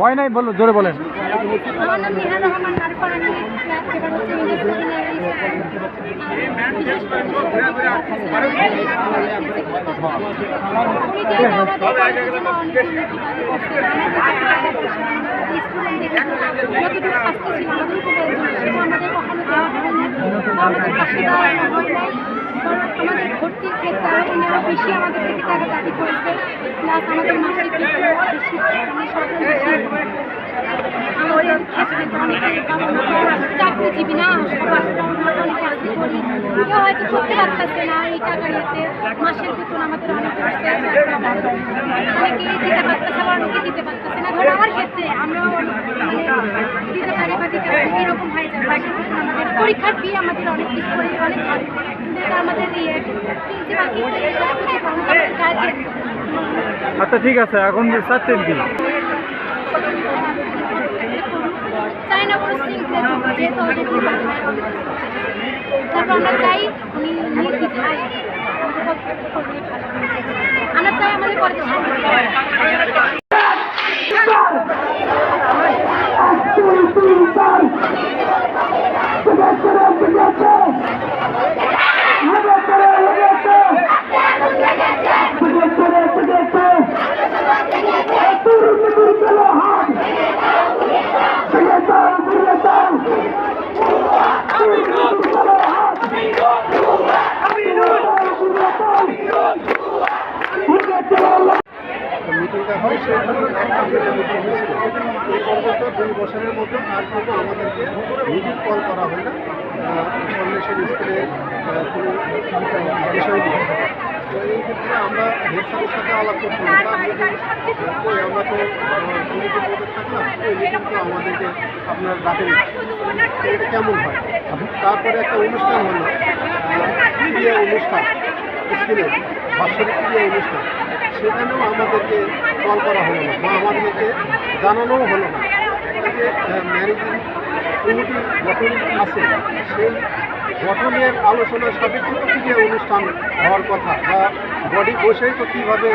হয় নাই বলো, জোরে বলেন। আমার নাম মিনা রহমান নারফার। আমি এবার হচ্ছে ইংলিশ সেমিনারি আমাদের ভর্তির ক্ষেত্রে আরও অনেক বেশি আমাদের থেকে টাকা দাবি করেছে, প্লাস আমাদের মাসিক বেশি আমাদের ক্ষেত্রে অনেকে চাকরিজীবী না, অনেক চাকরি করি, কেউ হয়তো করতে পারতেছে না এই টাকা নিতে। মাসের বেতন আমাদের অনেক করছে, অনেকেই দিতে পারতেছে, অনেকে দিতে পারতেছে না। ধরো আমার ক্ষেত্রে আমরাও দিতে পারি বা দিতে পারি, এরকম হয়ে যায়। মাসের বেতন আমাদের পরীক্ষার ফি আমাদের অনেক কিছু করে, অনেক ভালো, কিন্তু এটা আমাদের আচ্ছা ঠিক আছে, এখন চাচ্ছেন কি? চাই না কোনো যেহেতু তারপর আমরা চাই উনি নির্দিষ্ট আমরা চাই আমাদের কলেজে মিটিংটা হয়, এই অন্তত 2 বছরের মধ্যে আর কিন্তু আমাদেরকে মিটিং কল করা হয় না ফাউন্ডেশন স্কুলে কোনো বিষয় নিয়ে। তো এই ক্ষেত্রে আমরা হেড স্যারের সাথে আলাপ করছিলাম, আমরা তো কমিটির মধ্যে থাকলাম, ওই মিটিং তো আমাদেরকে আপনার ডাকেন, তো এটা কেমন হয়। তারপরে একটা অনুষ্ঠান হলো, ক্রিয়া অনুষ্ঠান স্কুলে, বাৎসরিক ক্রিয়া অনুষ্ঠান, সেখানেও আমাদেরকে কল করা হলো না বা আমাদেরকে জানানোও হলো না। যে ম্যানেজিং কমিটি গঠন আছে, সেই গঠনের আলোচনার সাপেক্ষে তো ক্রিয়া অনুষ্ঠান হওয়ার কথা, বা বডি বসেই তো কীভাবে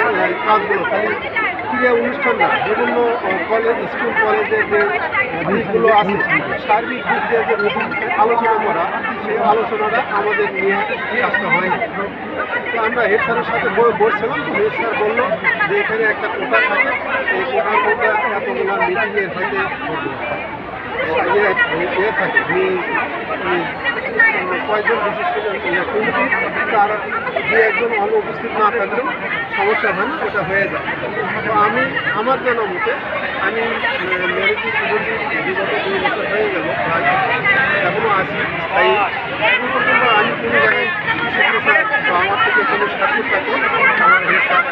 কাজগুলো, খালি ক্রিয়া অনুষ্ঠান না, বিভিন্ন কলেজ, স্কুল কলেজের যে দিকগুলো আছে, সার্বিক দিক দিয়ে যে আলোচনা করা, সেই আলোচনাটা আমাদের নিয়ে আসতে হয়নি। তো আমরা হেড স্যারের সাথে বসছিলাম, তো হেড স্যার বললো যে এখানে একটা কোটা থাকে, এই কোটার মধ্যে এতগুলো মিটিংয়ের হয়তো থাকে, কয়েকজন বিশিষ্ট কমিটি, তার 2-1 জন অনুপস্থিত না থাকলেও সমস্যা হয় না, ওটা হয়ে যায়। তো আমি আমার জানা মতে আমি ম্যারেজিং কমিটি বিগত 2 বছর হয়ে গেল, প্রায় এখনও আছি স্থায়ী। এখন পর্যন্ত আমি কোনো জায়গায় তো আমার থেকে কোনো সাথী থাকে আমার হেড স্যার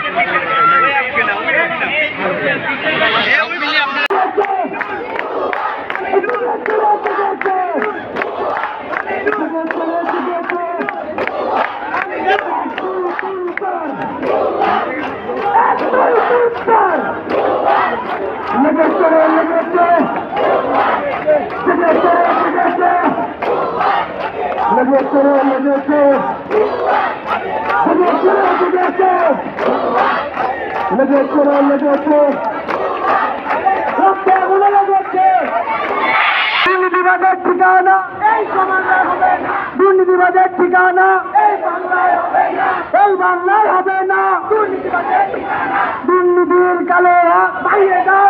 দুর্নীতিবাদের ঠিকানা এই সমাধান হবে না, দুর্নীতিবাদের ঠিকানা এই এই বাংলায় হবে না দুর্নীতির কালো হাত বাইরে দাও